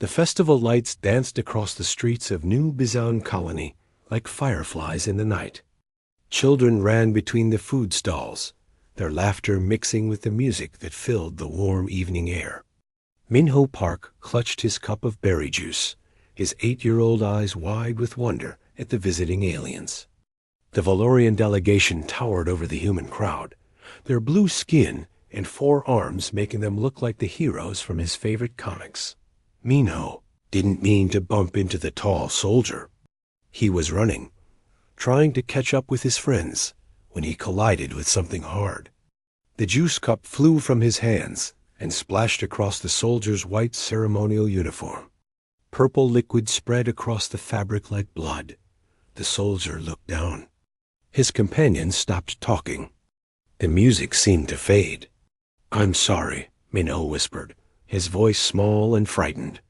The festival lights danced across the streets of New Bizan Colony like fireflies in the night. Children ran between the food stalls, their laughter mixing with the music that filled the warm evening air. Minho Park clutched his cup of berry juice, his 8-year-old eyes wide with wonder at the visiting aliens. The Valorian delegation towered over the human crowd, their blue skin and 4 arms making them look like the heroes from his favorite comics. Minho didn't mean to bump into the tall soldier. He was running, trying to catch up with his friends, when he collided with something hard. The juice cup flew from his hands and splashed across the soldier's white ceremonial uniform. Purple liquid spread across the fabric like blood. The soldier looked down. His companions stopped talking. The music seemed to fade. "I'm sorry," Minho whispered, his voice small and frightened.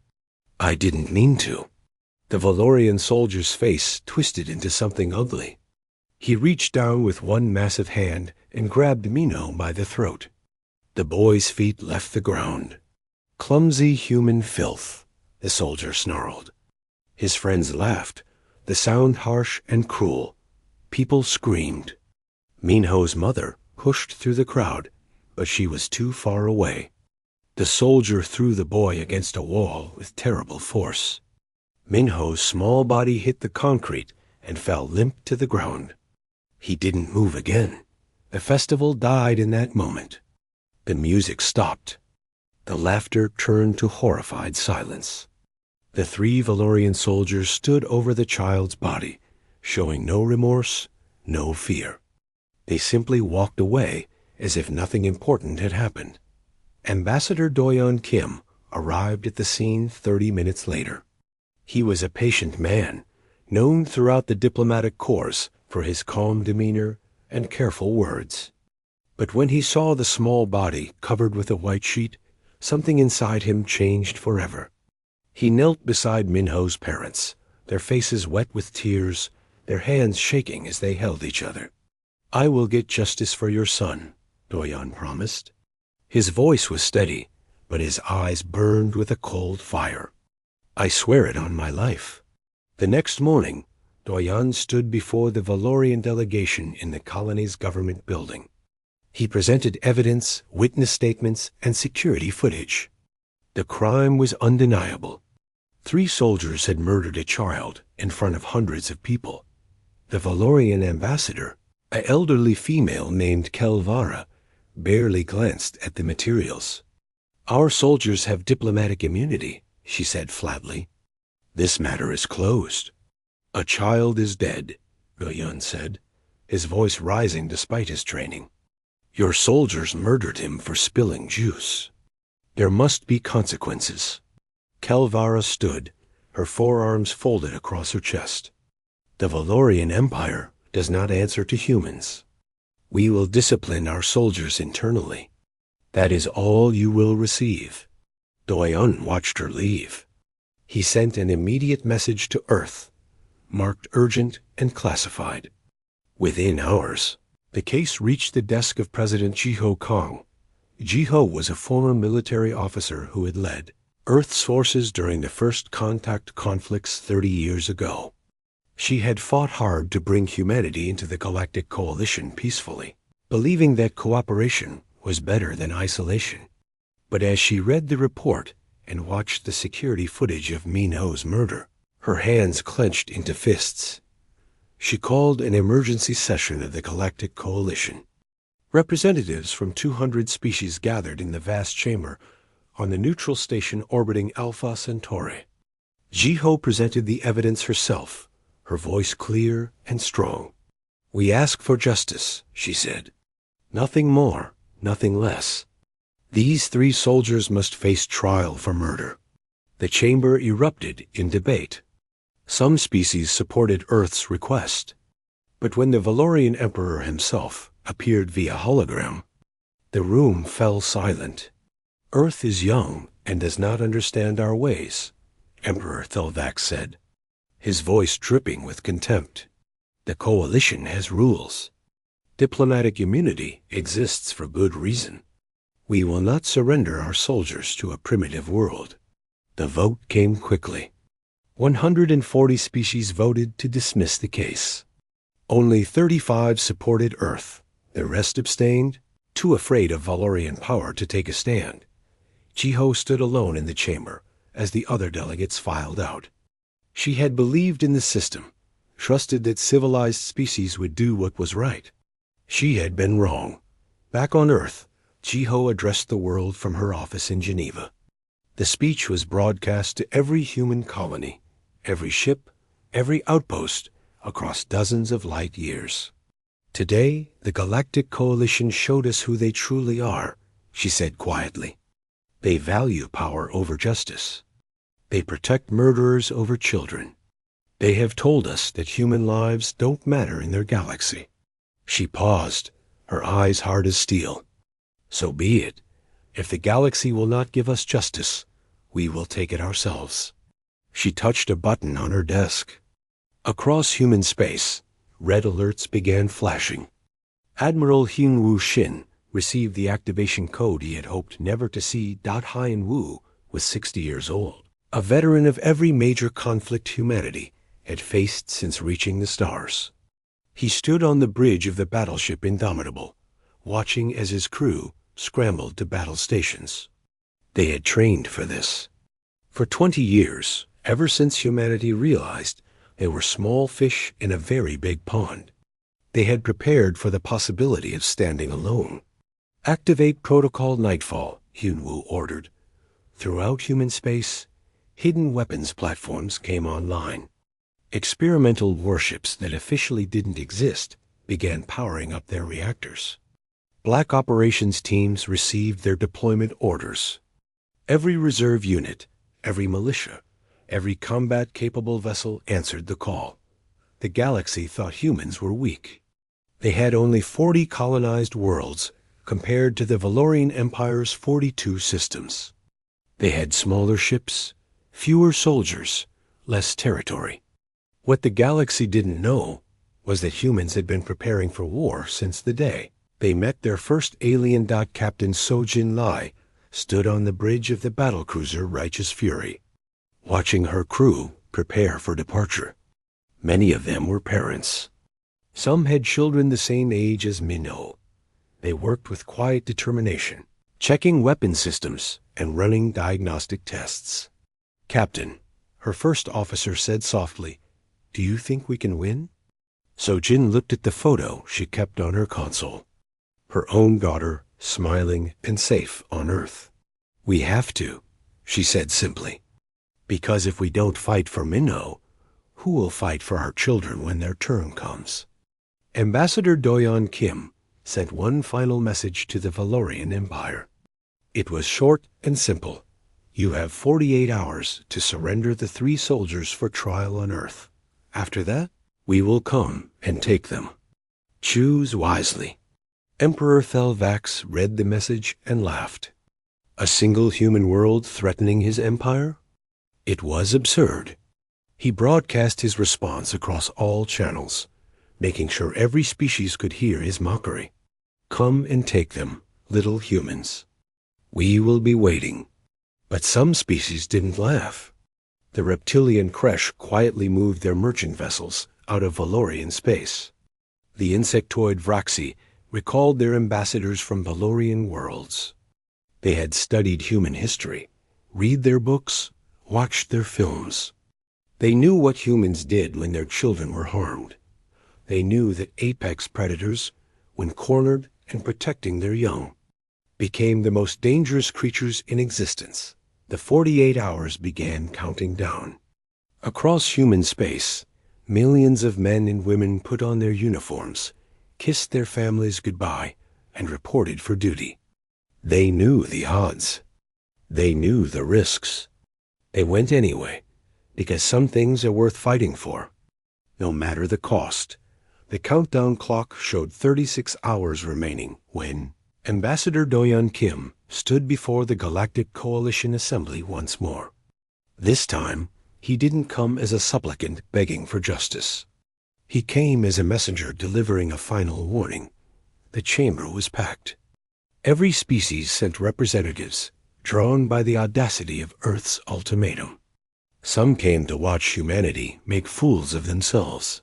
"I didn't mean to." The Valorian soldier's face twisted into something ugly. He reached down with one massive hand and grabbed Minho by the throat. The boy's feet left the ground. "Clumsy human filth," the soldier snarled. His friends laughed, the sound harsh and cruel. People screamed. Minho's mother pushed through the crowd, but she was too far away. The soldier threw the boy against a wall with terrible force. Minho's small body hit the concrete and fell limp to the ground. He didn't move again. The festival died in that moment. The music stopped. The laughter turned to horrified silence. The 3 Valorian soldiers stood over the child's body, showing no remorse, no fear. They simply walked away as if nothing important had happened. Ambassador Doyon Kim arrived at the scene 30 minutes later. He was a patient man, known throughout the diplomatic corps for his calm demeanor and careful words. But when he saw the small body covered with a white sheet, something inside him changed forever. He knelt beside Minho's parents, their faces wet with tears, their hands shaking as they held each other. "I will get justice for your son," Doyon promised. His voice was steady, but his eyes burned with a cold fire. "I swear it on my life." The next morning, Doyon stood before the Valorian delegation in the colony's government building. He presented evidence, witness statements, and security footage. The crime was undeniable. 3 soldiers had murdered a child in front of hundreds of people. The Valorian ambassador, an elderly female named Kelvara, barely glanced at the materials. "Our soldiers have diplomatic immunity," she said flatly. "This matter is closed." "A child is dead," Doyon said, his voice rising despite his training. "Your soldiers murdered him for spilling juice. There must be consequences." Kelvara stood, her forearms folded across her chest. "The Valorian Empire does not answer to humans. We will discipline our soldiers internally. That is all you will receive." Doyon watched her leave. He sent an immediate message to Earth, marked urgent and classified. Within hours, the case reached the desk of President Jiho Kong. Jiho was a former military officer who had led Earth's forces during the first contact conflicts 30 years ago. She had fought hard to bring humanity into the Galactic Coalition peacefully, believing that cooperation was better than isolation. But as she read the report and watched the security footage of Minho's murder, her hands clenched into fists. She called an emergency session of the Galactic Coalition. Representatives from 200 species gathered in the vast chamber on the neutral station orbiting Alpha Centauri. Jiho presented the evidence herself, her voice clear and strong. "We ask for justice," she said. "Nothing more, nothing less. These 3 soldiers must face trial for murder." The chamber erupted in debate. Some species supported Earth's request. But when the Valorian Emperor himself appeared via hologram, the room fell silent. "Earth is young and does not understand our ways," Emperor Thelvax said, his voice dripping with contempt. "The Coalition has rules. Diplomatic immunity exists for good reason. We will not surrender our soldiers to a primitive world." The vote came quickly. 140 species voted to dismiss the case. Only 35 supported Earth. The rest abstained, too afraid of Valorian power to take a stand. Jiho stood alone in the chamber as the other delegates filed out. She had believed in the system, trusted that civilized species would do what was right. She had been wrong. Back on Earth, Jiho addressed the world from her office in Geneva. The speech was broadcast to every human colony, every ship, every outpost, across dozens of light years. Today, the Galactic Coalition showed us who they truly are, she said quietly. They value power over justice. They protect murderers over children. They have told us that human lives don't matter in their galaxy. She paused, her eyes hard as steel. So be it. If the galaxy will not give us justice, we will take it ourselves. She touched a button on her desk. Across human space, red alerts began flashing. Admiral Hyun-Woo Shin received the activation code he had hoped never to see. Hyun-Woo was 60 years old, a veteran of every major conflict humanity had faced since reaching the stars. He stood on the bridge of the battleship Indomitable, watching as his crew scrambled to battle stations. They had trained for this. For 20 years, ever since humanity realized they were small fish in a very big pond, they had prepared for the possibility of standing alone. Activate Protocol Nightfall, Hyun-Woo ordered. Throughout human space, hidden weapons platforms came online. Experimental warships that officially didn't exist began powering up their reactors. Black operations teams received their deployment orders. Every reserve unit, every militia, every combat-capable vessel answered the call. The galaxy thought humans were weak. They had only 40 colonized worlds compared to the Valorian Empire's 42 systems. They had smaller ships, fewer soldiers, less territory. What the galaxy didn't know was that humans had been preparing for war since the day they met their first alien. Captain Sojin Lai stood on the bridge of the battlecruiser Righteous Fury, watching her crew prepare for departure. Many of them were parents. Some had children the same age as Minho. They worked with quiet determination, checking weapon systems and running diagnostic tests. "Captain," her first officer said softly, "do you think we can win?" Sojin looked at the photo she kept on her console. Her own daughter, smiling and safe on Earth. "We have to," she said simply. "Because if we don't fight for Minho, who will fight for our children when their turn comes?" Ambassador Doyon Kim sent one final message to the Valorian Empire. It was short and simple. You have 48 hours to surrender the 3 soldiers for trial on Earth. After that, we will come and take them. Choose wisely. Emperor Thelvax read the message and laughed. A single human world threatening his empire? It was absurd. He broadcast his response across all channels, making sure every species could hear his mockery. Come and take them, little humans. We will be waiting. But some species didn't laugh. The reptilian Kresh quietly moved their merchant vessels out of Valorian space. The insectoid Vraxi recalled their ambassadors from Valorian worlds. They had studied human history, read their books, watched their films. They knew what humans did when their children were harmed. They knew that apex predators, when cornered and protecting their young, became the most dangerous creatures in existence. The 48 hours began counting down. Across human space, millions of men and women put on their uniforms, kissed their families goodbye, and reported for duty. They knew the odds. They knew the risks. They went anyway, because some things are worth fighting for, no matter the cost. The countdown clock showed 36 hours remaining when Ambassador Doyon Kim stood before the Galactic Coalition Assembly once more. This time, he didn't come as a supplicant begging for justice. He came as a messenger delivering a final warning. The chamber was packed. Every species sent representatives, drawn by the audacity of Earth's ultimatum. Some came to watch humanity make fools of themselves.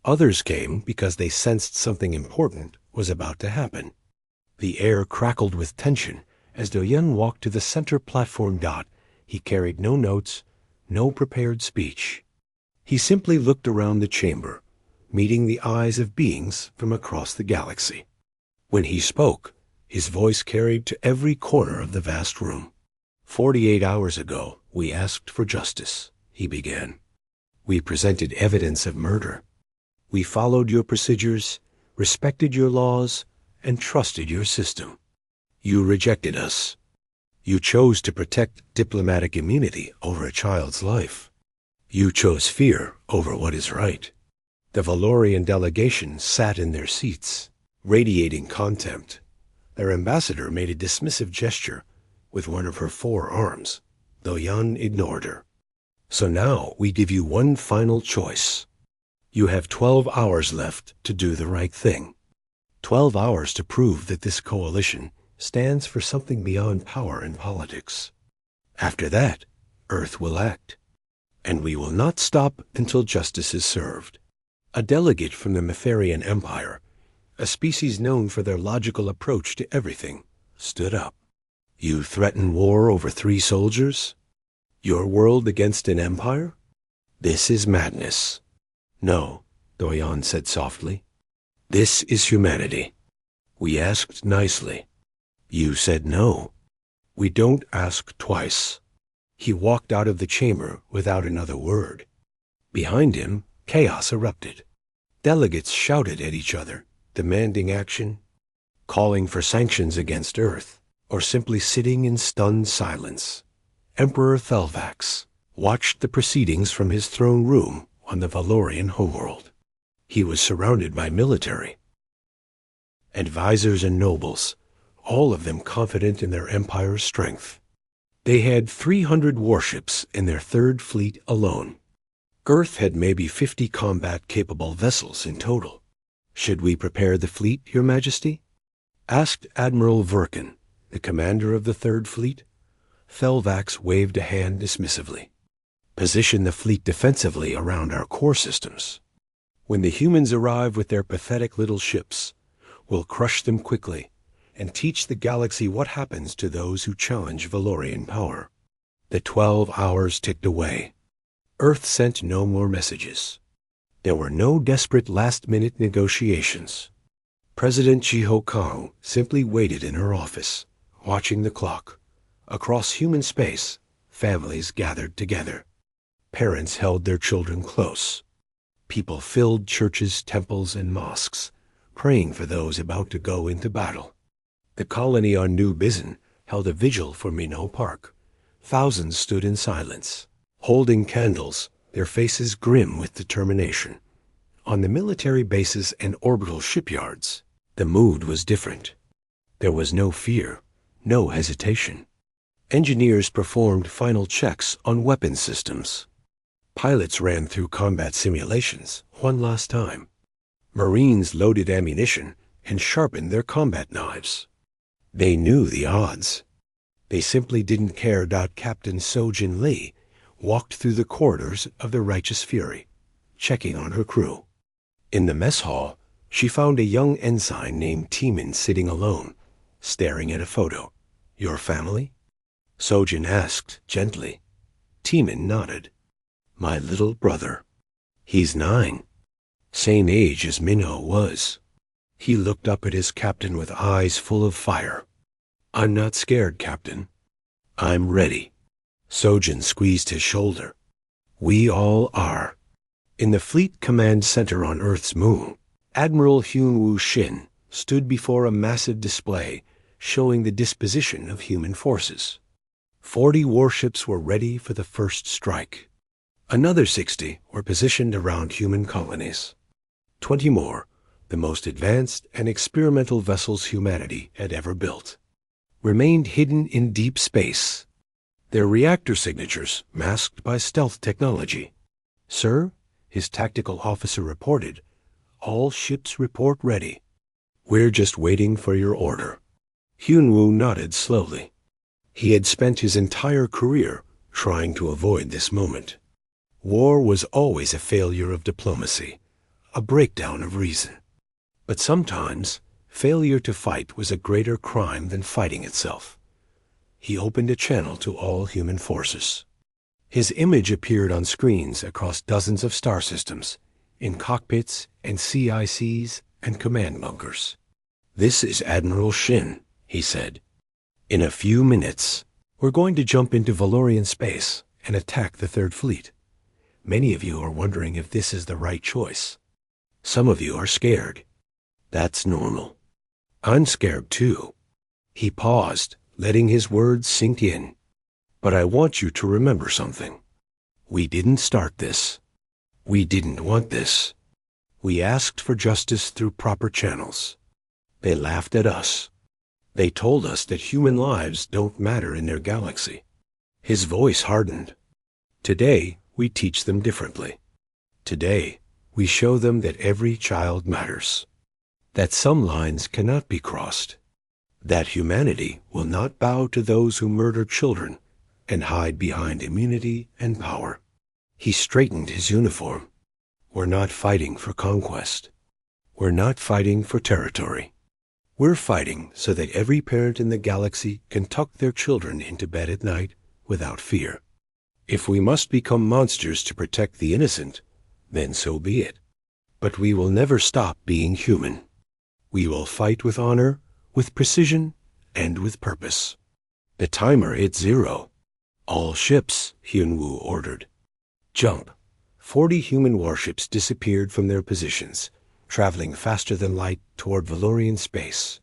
Others came because they sensed something important was about to happen. The air crackled with tension as Do-Yun walked to the center platform. He carried no notes, no prepared speech. He simply looked around the chamber, meeting the eyes of beings from across the galaxy. When he spoke, his voice carried to every corner of the vast room. 48 hours ago, we asked for justice, he began. We presented evidence of murder. We followed your procedures, respected your laws, and trusted your system. You rejected us. You chose to protect diplomatic immunity over a child's life. You chose fear over what is right. The Valorian delegation sat in their seats, radiating contempt. Their ambassador made a dismissive gesture with one of her 4 arms, though Yun ignored her. So now we give you one final choice. You have 12 hours left to do the right thing. 12 hours to prove that this coalition stands for something beyond power and politics. After that, Earth will act. And we will not stop until justice is served. A delegate from the Metherian Empire, a species known for their logical approach to everything, stood up. You threaten war over 3 soldiers? Your world against an empire? This is madness. No, Do-Yun said softly. This is humanity. We asked nicely. You said no. We don't ask twice. He walked out of the chamber without another word. Behind him, chaos erupted. Delegates shouted at each other, demanding action, calling for sanctions against Earth, or simply sitting in stunned silence. Emperor Thelvax watched the proceedings from his throne room on the Valorian homeworld. He was surrounded by military, advisors and nobles, all of them confident in their empire's strength. They had 300 warships in their 3rd fleet alone. Earth had maybe 50 combat-capable vessels in total. Should we prepare the fleet, Your Majesty? Asked Admiral Verkin, the commander of the 3rd Fleet. Thelvax waved a hand dismissively. Position the fleet defensively around our core systems. When the humans arrive with their pathetic little ships, we'll crush them quickly and teach the galaxy what happens to those who challenge Valorian power. The 12 hours ticked away. Earth sent no more messages. There were no desperate last-minute negotiations. President Jiho Kang simply waited in her office, watching the clock. Across human space, families gathered together. Parents held their children close. People filled churches, temples, and mosques, praying for those about to go into battle. The colony on New Bizon held a vigil for Minot Park. Thousands stood in silence, holding candles, their faces grim with determination. On the military bases and orbital shipyards, the mood was different. There was no fear, no hesitation. Engineers performed final checks on weapon systems. Pilots ran through combat simulations one last time. Marines loaded ammunition and sharpened their combat knives. They knew the odds. They simply didn't care. Captain Sojin Lee walked through the corridors of the Righteous Fury, checking on her crew. In the mess hall, she found a young ensign named Teeman sitting alone, staring at a photo. Your family? Sojin asked gently. Teeman nodded. My little brother. He's 9. Same age as Minho was. He looked up at his captain with eyes full of fire. I'm not scared, Captain. I'm ready. Sojin squeezed his shoulder. We all are. In the Fleet Command Center on Earth's moon, Admiral Hyun-Woo Shin stood before a massive display showing the disposition of human forces. 40 warships were ready for the first strike. Another 60 were positioned around human colonies. 20 more, the most advanced and experimental vessels humanity had ever built, remained hidden in deep space, their reactor signatures masked by stealth technology. Sir, his tactical officer reported, all ships report ready. We're just waiting for your order. Hyun-Woo nodded slowly. He had spent his entire career trying to avoid this moment. War was always a failure of diplomacy, a breakdown of reason. But sometimes, failure to fight was a greater crime than fighting itself. He opened a channel to all human forces. His image appeared on screens across dozens of star systems, in cockpits and CICs and command bunkers. "This is Admiral Shin," he said. "In a few minutes, we're going to jump into Valorian space and attack the Third Fleet. Many of you are wondering if this is the right choice. Some of you are scared. That's normal. I'm scared too." He paused, letting his words sink in. "But I want you to remember something. We didn't start this. We didn't want this. We asked for justice through proper channels. They laughed at us. They told us that human lives don't matter in their galaxy." His voice hardened. "Today, we teach them differently. Today, we show them that every child matters. That some lines cannot be crossed. That humanity will not bow to those who murder children and hide behind immunity and power." He straightened his uniform. "We're not fighting for conquest. We're not fighting for territory. We're fighting so that every parent in the galaxy can tuck their children into bed at night without fear. If we must become monsters to protect the innocent, then so be it. But we will never stop being human. We will fight with honor, with precision, and with purpose." The timer hit 0. "All ships," Hyun-woo ordered. "Jump." 40 human warships disappeared from their positions, traveling faster than light toward Valorian space.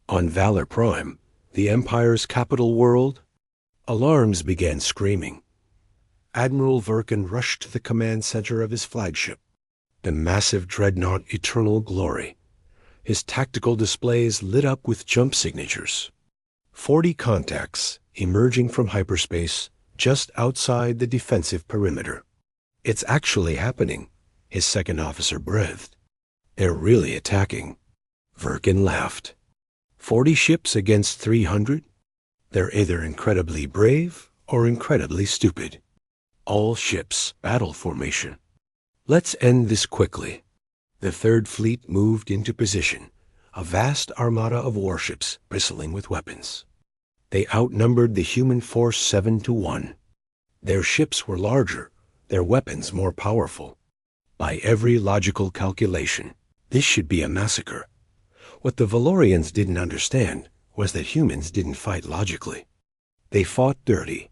On Valor Prime, the Empire's capital world, alarms began screaming. Admiral Verkin rushed to the command center of his flagship, the massive dreadnought Eternal Glory. His tactical displays lit up with jump signatures. 40 contacts emerging from hyperspace just outside the defensive perimeter. "It's actually happening," his second officer breathed. "They're really attacking." Verkin laughed. 40 ships against 300? They're either incredibly brave or incredibly stupid. All ships, battle formation. Let's end this quickly. The Third Fleet moved into position, a vast armada of warships bristling with weapons. They outnumbered the human force 7-1. Their ships were larger, their weapons more powerful. By every logical calculation, this should be a massacre. What the Valorians didn't understand was that humans didn't fight logically. They fought dirty.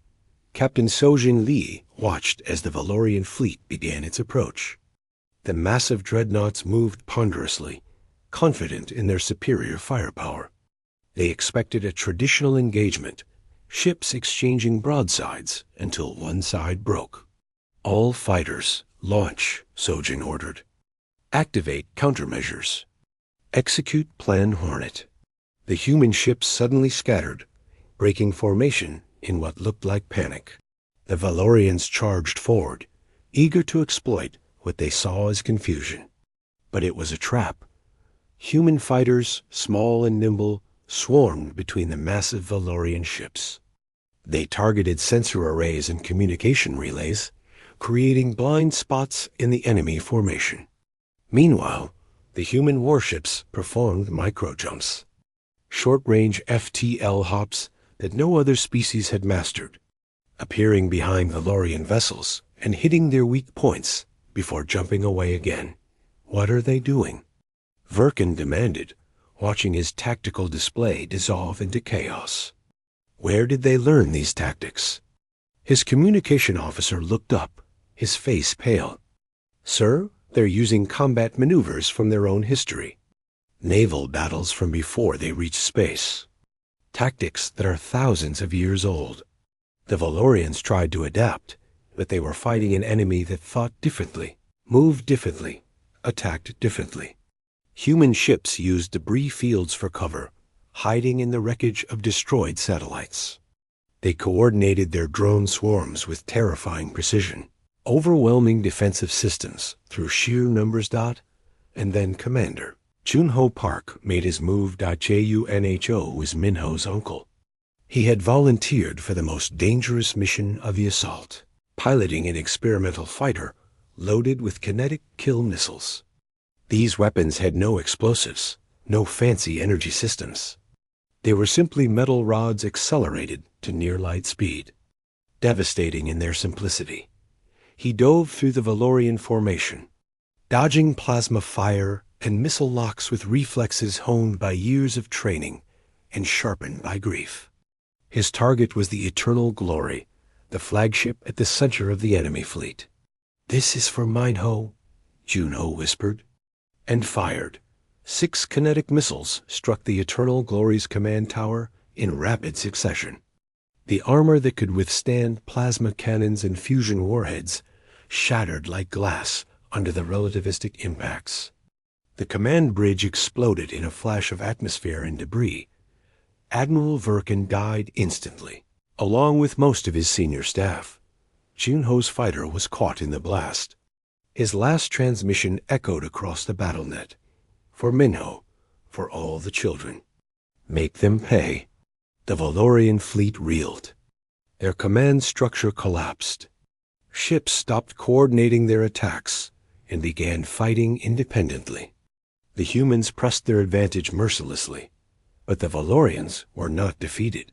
Captain Sojin Lee watched as the Valorian fleet began its approach. The massive dreadnoughts moved ponderously, confident in their superior firepower. They expected a traditional engagement, ships exchanging broadsides until one side broke. "All fighters, launch," Sojin ordered. "Activate countermeasures. Execute Plan Hornet." The human ships suddenly scattered, breaking formation in what looked like panic. The Valorians charged forward, eager to exploit what they saw as confusion. But it was a trap. Human fighters, small and nimble, swarmed between the massive Valorian ships. They targeted sensor arrays and communication relays, creating blind spots in the enemy formation. Meanwhile, the human warships performed micro-jumps, short-range FTL hops that no other species had mastered, appearing behind Valorian vessels and hitting their weak points before jumping away again. "What are they doing?" Verkin demanded, watching his tactical display dissolve into chaos. Where did they learn these tactics? His communication officer looked up, his face pale. "Sir, they're using combat maneuvers from their own history. Naval battles from before they reached space. Tactics that are thousands of years old. The Valorians tried to adapt, but they were fighting an enemy that thought differently, moved differently, attacked differently. Human ships used debris fields for cover, hiding in the wreckage of destroyed satellites. They coordinated their drone swarms with terrifying precision, overwhelming defensive systems through sheer numbers. And then Commander Junho Park made his move. Junho was Minho's uncle. He had volunteered for the most dangerous mission of the assault, piloting an experimental fighter loaded with kinetic kill missiles. These weapons had no explosives, no fancy energy systems. They were simply metal rods accelerated to near-light speed, devastating in their simplicity. He dove through the Valorian formation, dodging plasma fire and missile locks with reflexes honed by years of training and sharpened by grief. His target was the Eternal Glory, the flagship at the center of the enemy fleet. "This is for Minho," Junho whispered, and fired. 6 kinetic missiles struck the Eternal Glory's command tower in rapid succession. The armor that could withstand plasma cannons and fusion warheads shattered like glass under the relativistic impacts. The command bridge exploded in a flash of atmosphere and debris. Admiral Verkin died instantly, along with most of his senior staff. Junho's fighter was caught in the blast. His last transmission echoed across the BattleNet. "For Minho, for all the children. Make them pay." The Valorian fleet reeled. Their command structure collapsed. Ships stopped coordinating their attacks and began fighting independently. The humans pressed their advantage mercilessly, but the Valorians were not defeated.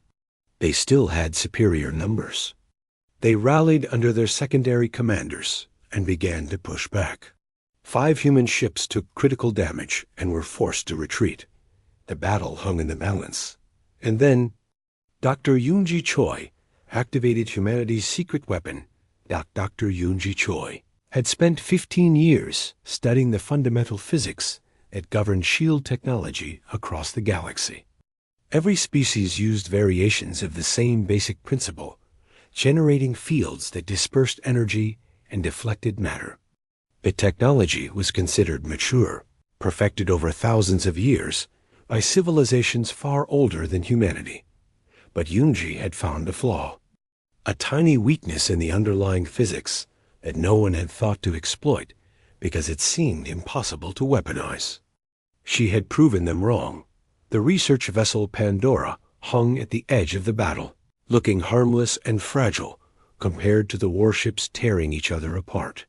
They still had superior numbers. They rallied under their secondary commanders and began to push back. 5 human ships took critical damage and were forced to retreat. The battle hung in the balance. And then Dr. Yoonji Choi activated humanity's secret weapon. Dr. Yoonji Choi had spent 15 years studying the fundamental physics that governed shield technology across the galaxy. Every species used variations of the same basic principle, generating fields that dispersed energy and deflected matter. The technology was considered mature, perfected over thousands of years by civilizations far older than humanity. But Yoonji had found a flaw, a tiny weakness in the underlying physics that no one had thought to exploit because it seemed impossible to weaponize. She had proven them wrong. The research vessel Pandora hung at the edge of the battle, looking harmless and fragile compared to the warships tearing each other apart.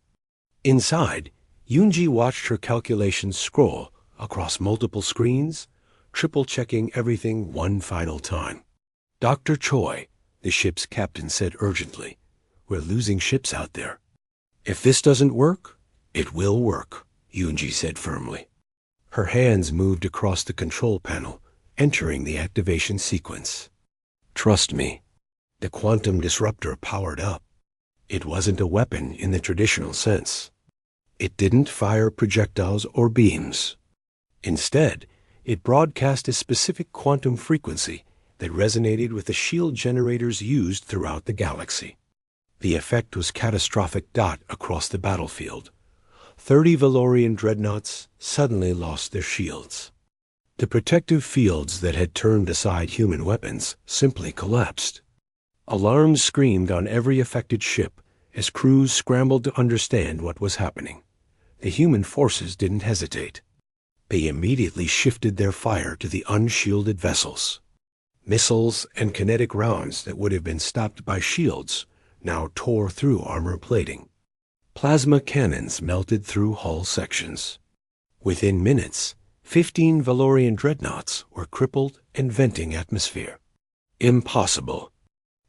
Inside, Yoonji watched her calculations scroll across multiple screens, triple-checking everything one final time. "Dr. Choi," the ship's captain said urgently, "we're losing ships out there." "If this doesn't work, it will work," Yoonji said firmly. Her hands moved across the control panel, entering the activation sequence. "Trust me." The quantum disruptor powered up. It wasn't a weapon in the traditional sense. It didn't fire projectiles or beams. Instead, it broadcast a specific quantum frequency that resonated with the shield generators used throughout the galaxy. The effect was catastrophic across the battlefield. 30 Valorian dreadnoughts suddenly lost their shields. The protective fields that had turned aside human weapons simply collapsed. Alarms screamed on every affected ship as crews scrambled to understand what was happening. The human forces didn't hesitate. They immediately shifted their fire to the unshielded vessels. Missiles and kinetic rounds that would have been stopped by shields now tore through armor plating. Plasma cannons melted through hull sections. Within minutes, 15 Valorian dreadnoughts were crippled and venting atmosphere. "Impossible,"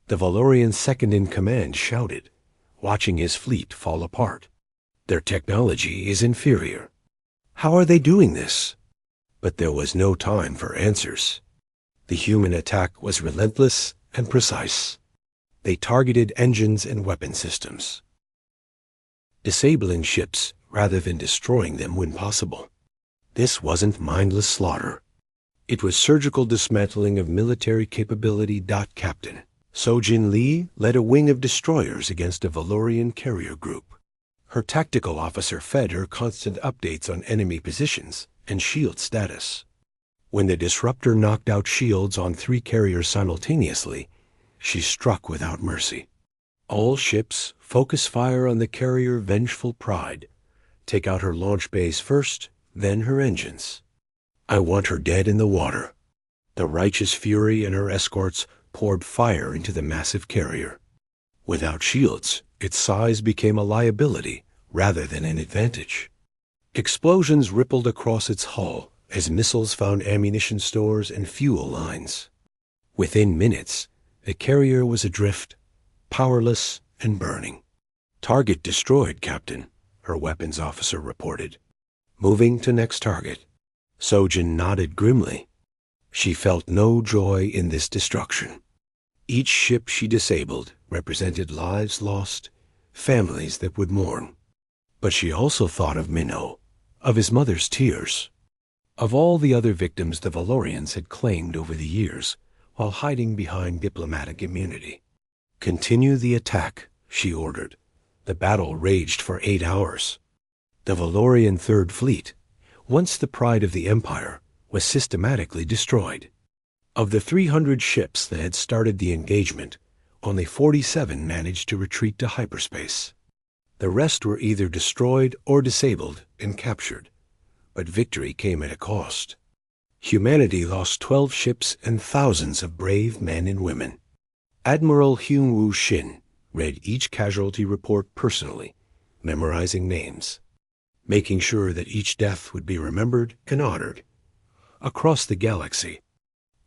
the Valorian second-in-command shouted, watching his fleet fall apart. "Their technology is inferior. How are they doing this?" But there was no time for answers. The human attack was relentless and precise. They targeted engines and weapon systems, disabling ships rather than destroying them when possible. This wasn't mindless slaughter. It was surgical dismantling of military capability. Captain Sojin Lee led a wing of destroyers against a Valorian carrier group. Her tactical officer fed her constant updates on enemy positions and shield status. When the disruptor knocked out shields on 3 carriers simultaneously, she struck without mercy. "All ships focus fire on the carrier Vengeful Pride. Take out her launch bays first, then her engines. I want her dead in the water." The Righteous Fury and her escorts poured fire into the massive carrier. Without shields, its size became a liability rather than an advantage. Explosions rippled across its hull as missiles found ammunition stores and fuel lines. Within minutes, the carrier was adrift, powerless and burning. "Target destroyed, Captain," her weapons officer reported. "Moving to next target." Sojin nodded grimly. She felt no joy in this destruction. Each ship she disabled represented lives lost, families that would mourn. But she also thought of Minho, of his mother's tears, of all the other victims the Valorians had claimed over the years while hiding behind diplomatic immunity. "Continue the attack," she ordered. The battle raged for 8 hours. The Valorian Third Fleet, once the pride of the Empire, was systematically destroyed. Of the 300 ships that had started the engagement, only 47 managed to retreat to hyperspace. The rest were either destroyed or disabled and captured, but victory came at a cost. Humanity lost 12 ships and thousands of brave men and women. Admiral Hyun-Woo Shin read each casualty report personally, memorizing names, making sure that each death would be remembered and honored. Across the galaxy,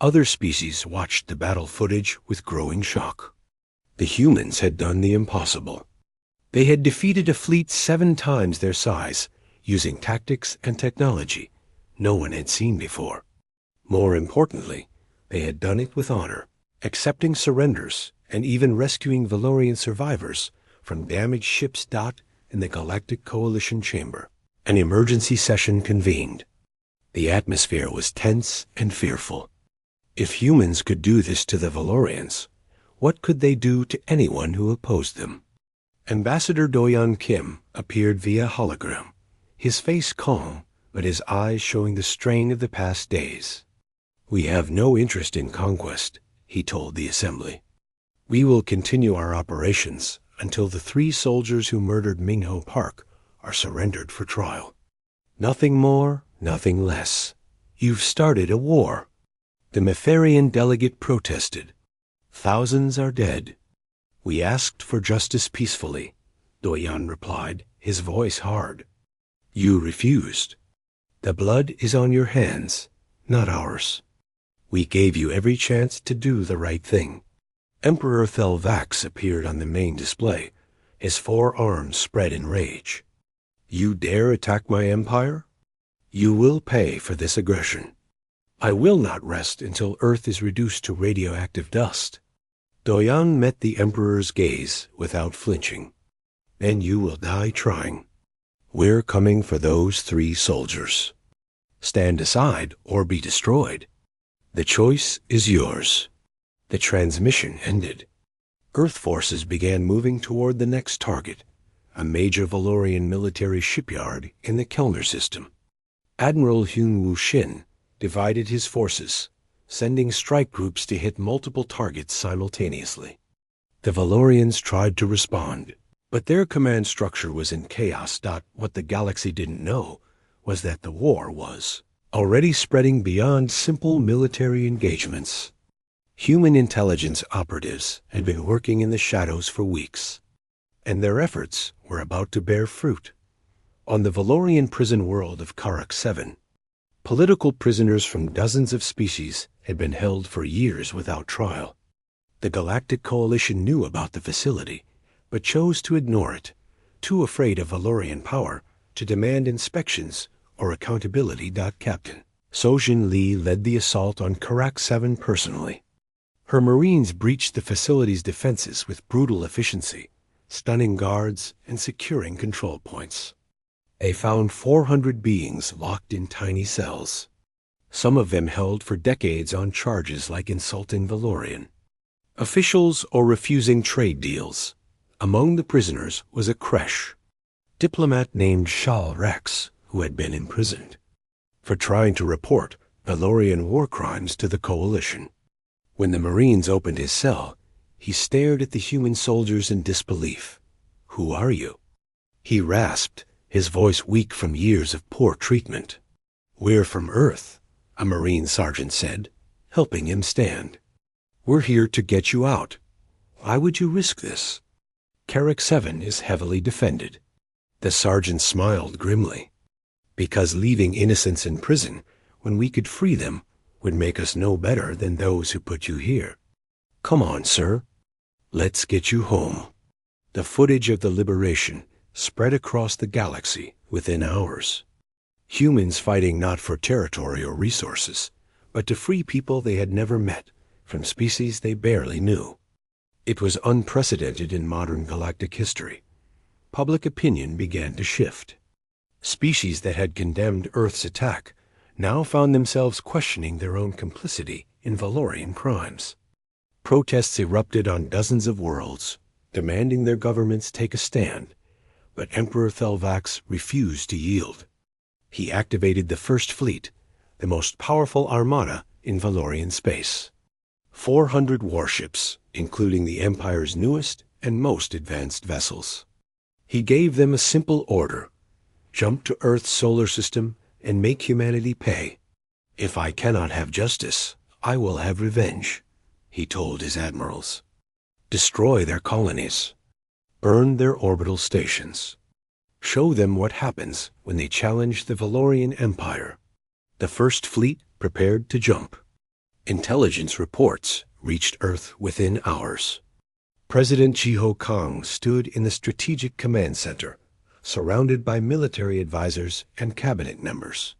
other species watched the battle footage with growing shock. The humans had done the impossible. They had defeated a fleet 7 times their size, using tactics and technology no one had seen before. More importantly, they had done it with honor, accepting surrenders and even rescuing Valorian survivors from damaged ships. In the Galactic Coalition chamber, an emergency session convened. The atmosphere was tense and fearful. If humans could do this to the Valorians, what could they do to anyone who opposed them? Ambassador Doyon Kim appeared via hologram, his face calm, but his eyes showing the strain of the past days. "We have no interest in conquest," he told the assembly. "We will continue our operations until the 3 soldiers who murdered Minho Park are surrendered for trial. Nothing more, nothing less. You've started a war." The Metherian delegate protested. "Thousands are dead." "We asked for justice peacefully," Doyon replied, his voice hard. "You refused. The blood is on your hands, not ours. We gave you every chance to do the right thing." Emperor Thelvax appeared on the main display, his 4 arms spread in rage. "You dare attack my empire? You will pay for this aggression. I will not rest until Earth is reduced to radioactive dust." Doyon met the Emperor's gaze without flinching. "Then you will die trying. We're coming for those 3 soldiers. Stand aside or be destroyed. The choice is yours." The transmission ended. Earth forces began moving toward the next target, a major Valorian military shipyard in the Kellner system. Admiral Hyun-Woo Shin divided his forces, sending strike groups to hit multiple targets simultaneously. The Valorians tried to respond, but their command structure was in chaos. What the galaxy didn't know was that the war was already spreading beyond simple military engagements. Human intelligence operatives had been working in the shadows for weeks, and their efforts were about to bear fruit. On the Valorian prison world of Karak 7, political prisoners from dozens of species had been held for years without trial. The Galactic Coalition knew about the facility, but chose to ignore it, too afraid of Valorian power to demand inspections or accountability. Captain Sojin Lee led the assault on Karak 7 personally. Her Marines breached the facility's defenses with brutal efficiency, stunning guards and securing control points. They found 400 beings locked in tiny cells, some of them held for decades on charges like insulting Valorian officials or refusing trade deals. Among the prisoners was a Kresh diplomat named Shal Rex, who had been imprisoned for trying to report Valorian war crimes to the Coalition. When the Marines opened his cell, he stared at the human soldiers in disbelief. "Who are you?" He rasped, his voice weak from years of poor treatment. "We're from Earth," a Marine sergeant said, helping him stand. We're here to get you out. Why would you risk this? Carrack 7 is heavily defended. The sergeant smiled grimly. Because leaving innocents in prison, when we could free them, would make us no better than those who put you here. Come on, sir. Let's get you home. The footage of the liberation spread across the galaxy within hours. Humans fighting not for territory or resources, but to free people they had never met from species they barely knew. It was unprecedented in modern galactic history. Public opinion began to shift. Species that had condemned Earth's attack now found themselves questioning their own complicity in Valorian crimes. Protests erupted on dozens of worlds, demanding their governments take a stand, but Emperor Thelvax refused to yield. He activated the First Fleet, the most powerful armada in Valorian space. 400 warships, including the Empire's newest and most advanced vessels. He gave them a simple order: jump to Earth's solar system and make humanity pay. If I cannot have justice, I will have revenge, he told his admirals. Destroy their colonies. Burn their orbital stations. Show them what happens when they challenge the Valorian Empire. The First Fleet prepared to jump. Intelligence reports reached Earth within hours. President Jiho Kang stood in the Strategic Command Center, surrounded by military advisors and cabinet members.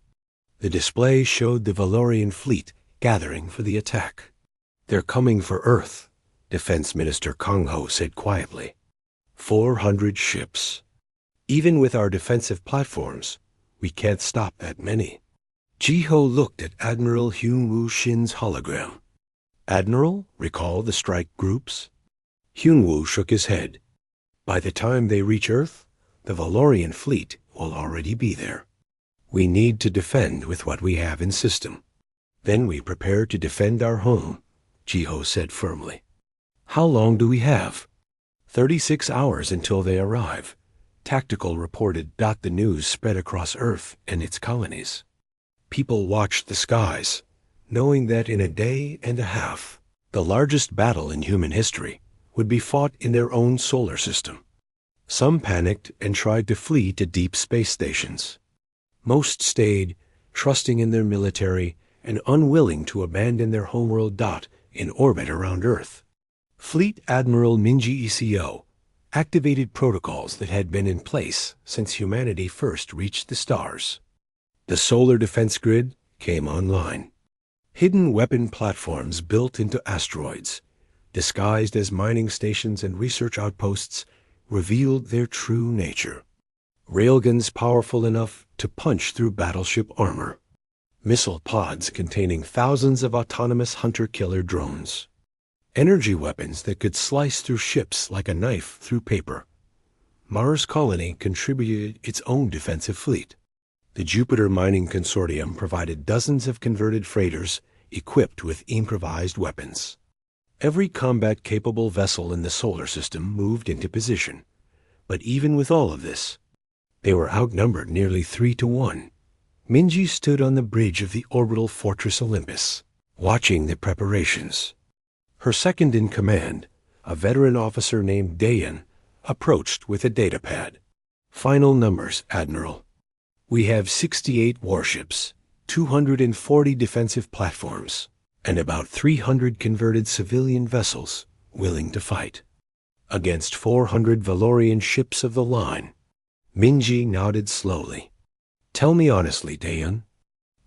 The display showed the Valorian fleet gathering for the attack. They're coming for Earth, Defense Minister Kang Ho said quietly. 400 ships. Even with our defensive platforms, we can't stop that many. Jiho looked at Admiral Hyun Woo Shin's hologram. Admiral, recall the strike groups? Hyun Woo shook his head. By the time they reach Earth, the Valorian fleet will already be there. We need to defend with what we have in system. Then we prepare to defend our home, Jiho said firmly. How long do we have? 36 hours until they arrive. Tactical reported. The news spread across Earth and its colonies. People watched the skies, knowing that in a day and a half, the largest battle in human history would be fought in their own solar system. Some panicked and tried to flee to deep space stations. Most stayed, trusting in their military and unwilling to abandon their homeworld. In orbit around Earth. Fleet Admiral Minji ECO activated protocols that had been in place since humanity first reached the stars. The solar defense grid came online. Hidden weapon platforms built into asteroids, disguised as mining stations and research outposts, revealed their true nature. Railguns powerful enough to punch through battleship armor. Missile pods containing thousands of autonomous hunter-killer drones. Energy weapons that could slice through ships like a knife through paper. Mars Colony contributed its own defensive fleet. The Jupiter Mining Consortium provided dozens of converted freighters equipped with improvised weapons. Every combat-capable vessel in the solar system moved into position. But even with all of this, they were outnumbered nearly 3-1. Minji stood on the bridge of the orbital fortress Olympus, watching the preparations. Her second-in-command, a veteran officer named Dayan, approached with a datapad. Final numbers, Admiral. We have 68 warships, 240 defensive platforms, and about 300 converted civilian vessels willing to fight. Against 400 Valorian ships of the line. Minji nodded slowly. Tell me honestly, Dayan,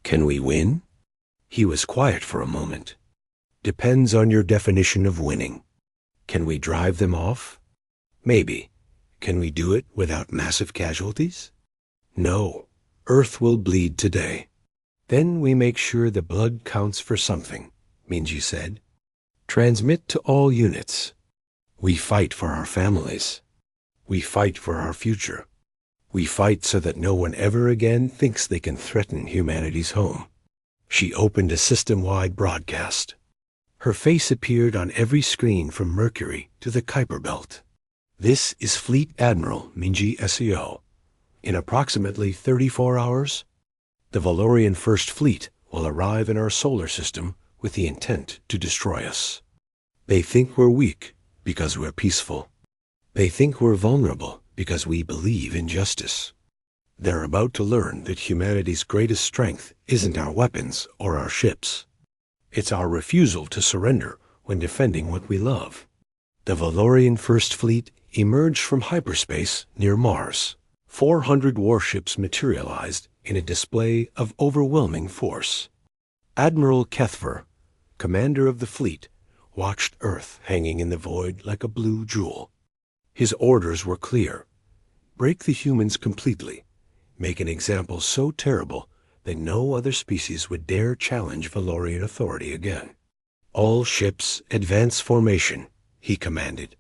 can we win? He was quiet for a moment. Depends on your definition of winning. Can we drive them off? Maybe. Can we do it without massive casualties? No. Earth will bleed today. Then we make sure the blood counts for something, Minji said. Transmit to all units. We fight for our families. We fight for our future. We fight so that no one ever again thinks they can threaten humanity's home. She opened a system-wide broadcast. Her face appeared on every screen from Mercury to the Kuiper Belt. This is Fleet Admiral Minji SEO. In approximately 34 hours, the Valorian First Fleet will arrive in our solar system with the intent to destroy us. They think we're weak because we're peaceful. They think we're vulnerable because we believe in justice. They're about to learn that humanity's greatest strength isn't our weapons or our ships. It's our refusal to surrender when defending what we love. The Valorian First Fleet emerged from hyperspace near Mars. 400 warships materialized in a display of overwhelming force. Admiral Kethver, commander of the fleet, watched Earth hanging in the void like a blue jewel. His orders were clear. Break the humans completely. Make an example so terrible that no other species would dare challenge Valorian authority again. All ships advance formation, he commanded.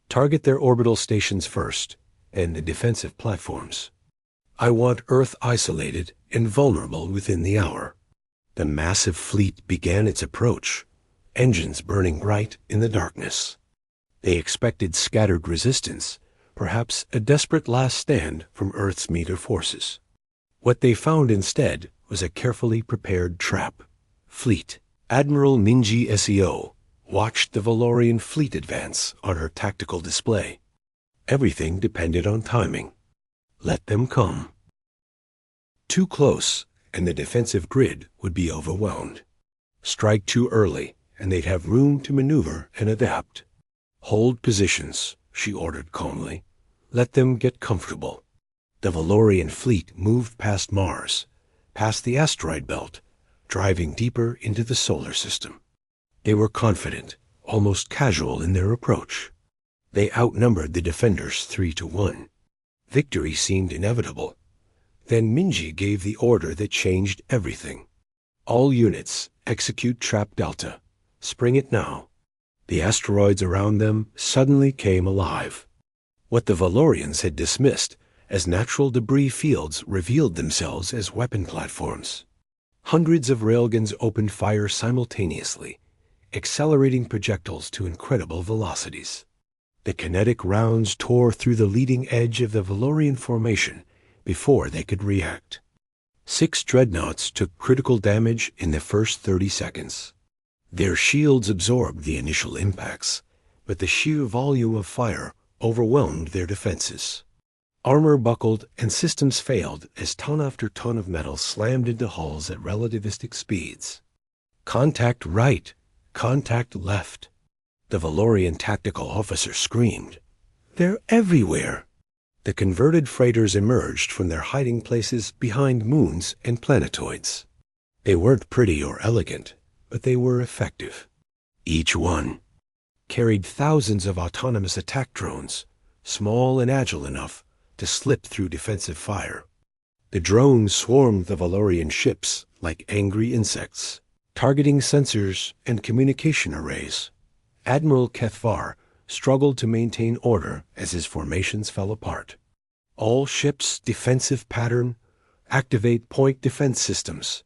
Target their orbital stations first, and the defensive platforms. I want Earth isolated and vulnerable within the hour. The massive fleet began its approach, engines burning bright in the darkness. They expected scattered resistance, perhaps a desperate last stand from Earth's meager forces. What they found instead was a carefully prepared trap. Fleet. Admiral Minji Seo watched the Valorian fleet advance on her tactical display. Everything depended on timing. Let them come. Too close, and the defensive grid would be overwhelmed. Strike too early, and they'd have room to maneuver and adapt. Hold positions, she ordered calmly. Let them get comfortable. The Valorian fleet moved past Mars, past the asteroid belt, driving deeper into the solar system. They were confident, almost casual in their approach. They outnumbered the defenders 3-1. Victory seemed inevitable. Then Minji gave the order that changed everything. All units, execute Trap Delta. Spring it now. The asteroids around them suddenly came alive. What the Valorians had dismissed as natural debris fields revealed themselves as weapon platforms. Hundreds of railguns opened fire simultaneously, accelerating projectiles to incredible velocities. The kinetic rounds tore through the leading edge of the Valorian formation before they could react. 6 dreadnoughts took critical damage in the first 30 seconds. Their shields absorbed the initial impacts, but the sheer volume of fire overwhelmed their defenses. Armor buckled and systems failed as ton after ton of metal slammed into hulls at relativistic speeds. Contact right, contact left. The Valorian tactical officer screamed. They're everywhere. The converted freighters emerged from their hiding places behind moons and planetoids. They weren't pretty or elegant, but they were effective. Each one carried thousands of autonomous attack drones, small and agile enough to slip through defensive fire. The drones swarmed the Valorian ships like angry insects, targeting sensors and communication arrays. Admiral Kethvar struggled to maintain order as his formations fell apart. All ships' defensive pattern, activate point defense systems.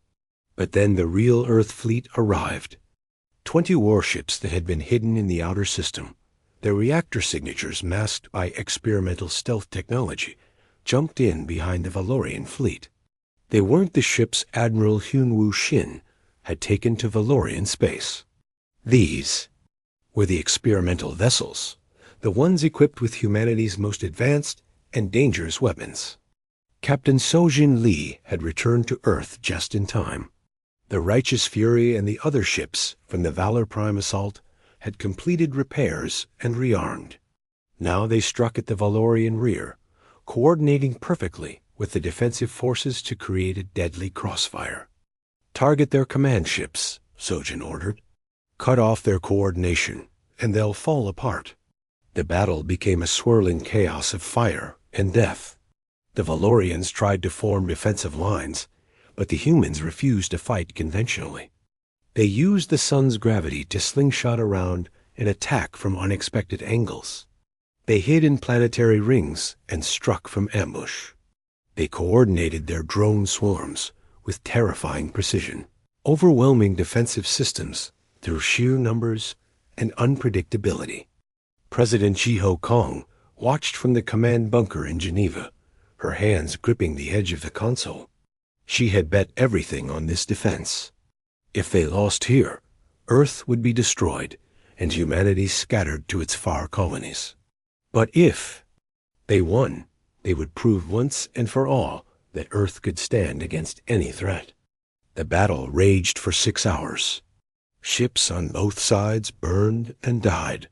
But then the real Earth fleet arrived. 20 warships that had been hidden in the outer system, their reactor signatures masked by experimental stealth technology, jumped in behind the Valorian fleet. They weren't the ships Admiral Hyunwoo Shin had taken to Valorian space. These were the experimental vessels, the ones equipped with humanity's most advanced and dangerous weapons. Captain Sojin Lee had returned to Earth just in time. The Righteous Fury and the other ships from the Valor Prime assault had completed repairs and rearmed. Now they struck at the Valorian rear, coordinating perfectly with the defensive forces to create a deadly crossfire. Target their command ships, Sojin ordered. Cut off their coordination, and they'll fall apart. The battle became a swirling chaos of fire and death. The Valorians tried to form defensive lines, but the humans refused to fight conventionally. They used the sun's gravity to slingshot around and attack from unexpected angles. They hid in planetary rings and struck from ambush. They coordinated their drone swarms with terrifying precision, overwhelming defensive systems through sheer numbers and unpredictability. President Jiho Kong watched from the command bunker in Geneva, her hands gripping the edge of the console. She had bet everything on this defense. If they lost here, Earth would be destroyed, and humanity scattered to its far colonies. But if they won, they would prove once and for all that Earth could stand against any threat. The battle raged for 6 hours. Ships on both sides burned and died.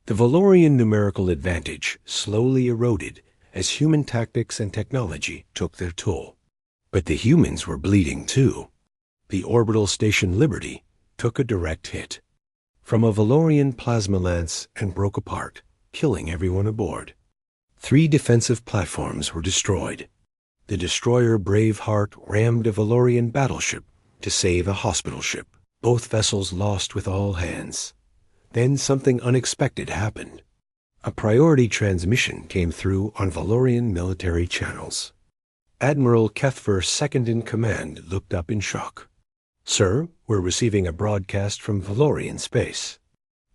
The Valorian numerical advantage slowly eroded as human tactics and technology took their toll. But the humans were bleeding too. The orbital station Liberty took a direct hit from a Valorian plasma lance and broke apart, killing everyone aboard. 3 defensive platforms were destroyed. The destroyer Braveheart rammed a Valorian battleship to save a hospital ship. Both vessels lost with all hands. Then something unexpected happened. A priority transmission came through on Valorian military channels. Admiral Kethver, second in command, looked up in shock. "Sir, we're receiving a broadcast from Valorian space.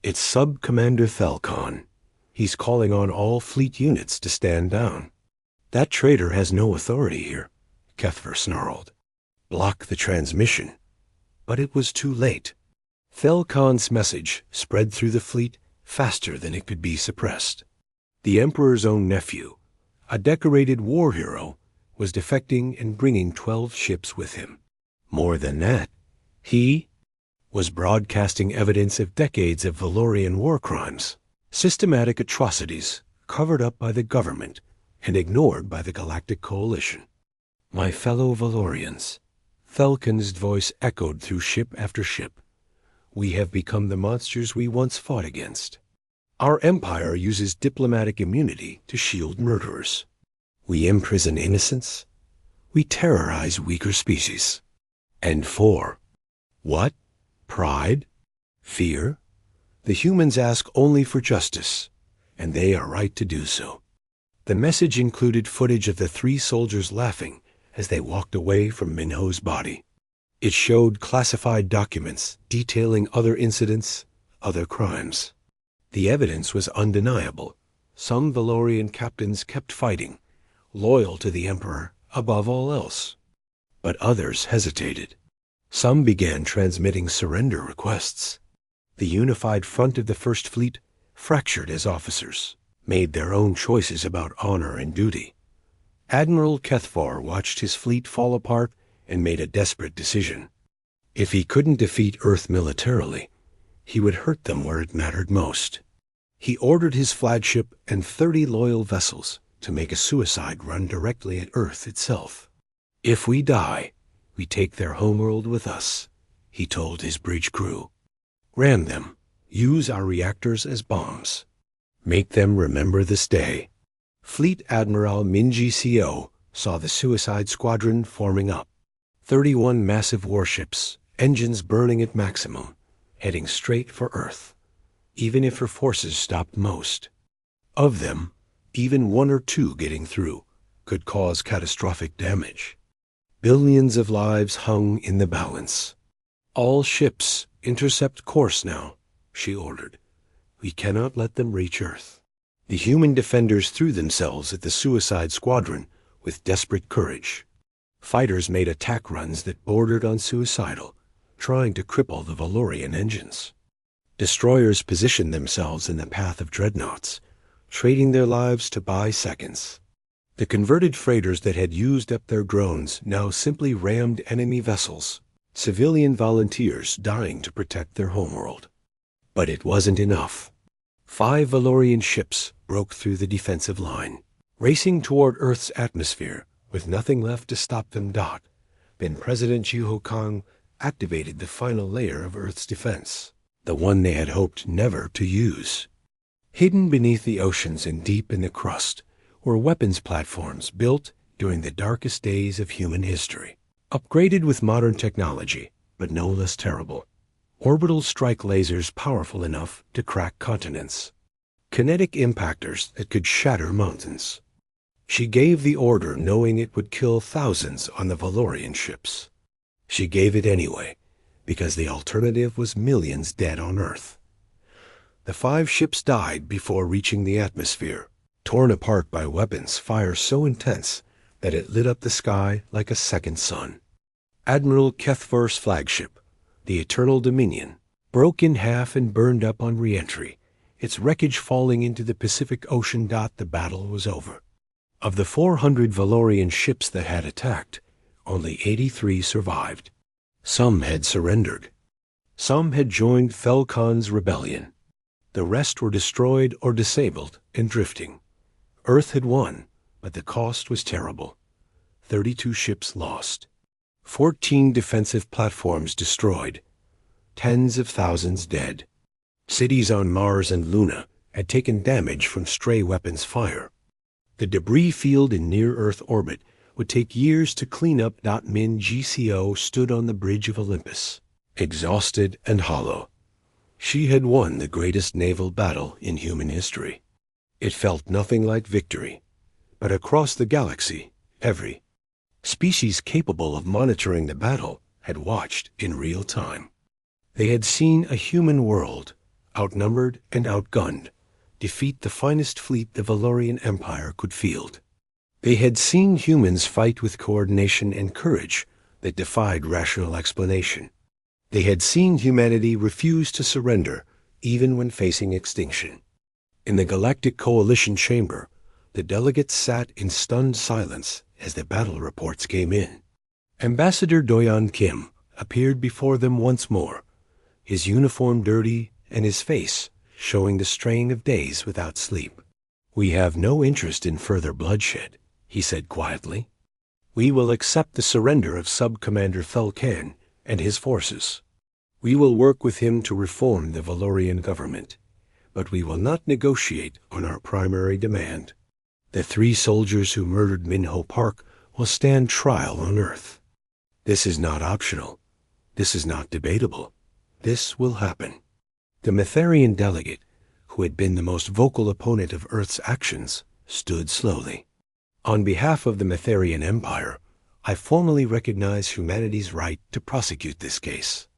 It's Sub-Commander Thelkon. He's calling on all fleet units to stand down." "That traitor has no authority here," Kethver snarled. "Block the transmission." But it was too late. Thelkon's message spread through the fleet faster than it could be suppressed. The Emperor's own nephew, a decorated war hero, was defecting and bringing 12 ships with him. More than that, he was broadcasting evidence of decades of Valorian war crimes, systematic atrocities covered up by the government and ignored by the Galactic Coalition. "My fellow Valorians," Thelkon's voice echoed through ship after ship, "we have become the monsters we once fought against. Our empire uses diplomatic immunity to shield murderers. We imprison innocents. We terrorize weaker species. And for what? Pride? Fear? The humans ask only for justice, and they are right to do so." The message included footage of the 3 soldiers laughing as they walked away from Minho's body. It showed classified documents detailing other incidents, other crimes. The evidence was undeniable. Some Valorian captains kept fighting, loyal to the Emperor above all else. But others hesitated. Some began transmitting surrender requests. The unified front of the First Fleet fractured as officers made their own choices about honor and duty. Admiral Kethvar watched his fleet fall apart and made a desperate decision. If he couldn't defeat Earth militarily, he would hurt them where it mattered most. He ordered his flagship and 30 loyal vessels to make a suicide run directly at Earth itself. "If we die, we take their homeworld with us," he told his bridge crew. "Ram them. Use our reactors as bombs. Make them remember this day." Fleet Admiral Minji Co. saw the suicide squadron forming up. 31 massive warships, engines burning at maximum, heading straight for Earth, even if her forces stopped most. Of them, even 1 or 2 getting through could cause catastrophic damage. Billions of lives hung in the balance. "All ships intercept course now," she ordered. "We cannot let them reach Earth." The human defenders threw themselves at the suicide squadron with desperate courage. Fighters made attack runs that bordered on suicidal, trying to cripple the Valorian engines. Destroyers positioned themselves in the path of dreadnoughts, trading their lives to buy seconds. The converted freighters that had used up their drones now simply rammed enemy vessels, civilian volunteers dying to protect their homeworld. But it wasn't enough. 5 Valorian ships broke through the defensive line, racing toward Earth's atmosphere with nothing left to stop them. Then President Jiho Kang activated the final layer of Earth's defense, the one they had hoped never to use. Hidden beneath the oceans and deep in the crust were weapons platforms built during the darkest days of human history, upgraded with modern technology, but no less terrible. Orbital strike lasers powerful enough to crack continents. Kinetic impactors that could shatter mountains. She gave the order knowing it would kill thousands on the Valorian ships. She gave it anyway, because the alternative was millions dead on Earth. The 5 ships died before reaching the atmosphere, torn apart by weapons fire so intense that it lit up the sky like a second sun. Admiral Kethvar's flagship, the Eternal Dominion, broke in half and burned up on re-entry, its wreckage falling into the Pacific Ocean. The battle was over. Of the 400 Valorian ships that had attacked, only 83 survived. Some had surrendered. Some had joined Felcon's rebellion. The rest were destroyed or disabled and drifting. Earth had won, but the cost was terrible. 32 ships lost. 14 defensive platforms destroyed. Tens of thousands dead. Cities on Mars and Luna had taken damage from stray weapons fire. The debris field in near-Earth orbit would take years to clean up. Min GCO stood on the bridge of Olympus, exhausted and hollow. She had won the greatest naval battle in human history. It felt nothing like victory, but across the galaxy, every species capable of monitoring the battle had watched in real time. They had seen a human world, outnumbered and outgunned, defeat the finest fleet the Valorian Empire could field. They had seen humans fight with coordination and courage that defied rational explanation. They had seen humanity refuse to surrender even when facing extinction. In the Galactic Coalition chamber, the delegates sat in stunned silence as the battle reports came in. Ambassador Doyon Kim appeared before them once more, his uniform dirty and his face showing the strain of days without sleep. "We have no interest in further bloodshed," he said quietly. "We will accept the surrender of Sub-Commander Felcan and his forces. We will work with him to reform the Valorian government, but we will not negotiate on our primary demand. The 3 soldiers who murdered Minho Park will stand trial on Earth. This is not optional. This is not debatable. This will happen." The Metherian delegate, who had been the most vocal opponent of Earth's actions, stood slowly. "On behalf of the Metherian Empire, I formally recognize humanity's right to prosecute this case.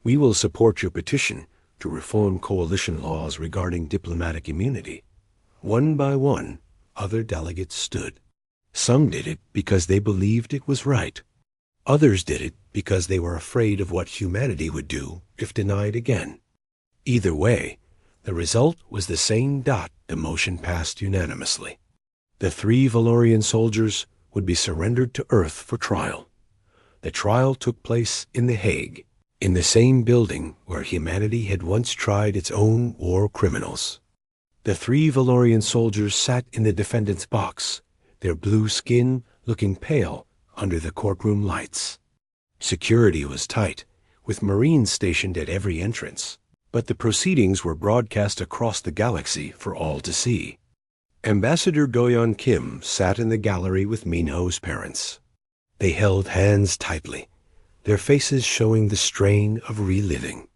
We will support your petition to reform coalition laws regarding diplomatic immunity." One by one, other delegates stood. Some did it because they believed it was right. Others did it because they were afraid of what humanity would do if denied again. Either way, the result was the same. The motion passed unanimously. The 3 Valorian soldiers would be surrendered to Earth for trial. The trial took place in The Hague, in the same building where humanity had once tried its own war criminals. The 3 Valorian soldiers sat in the defendant's box, their blue skin looking pale under the courtroom lights. Security was tight, with Marines stationed at every entrance, but the proceedings were broadcast across the galaxy for all to see. Ambassador Doyon Kim sat in the gallery with Minho's parents. They held hands tightly, their faces showing the strain of reliving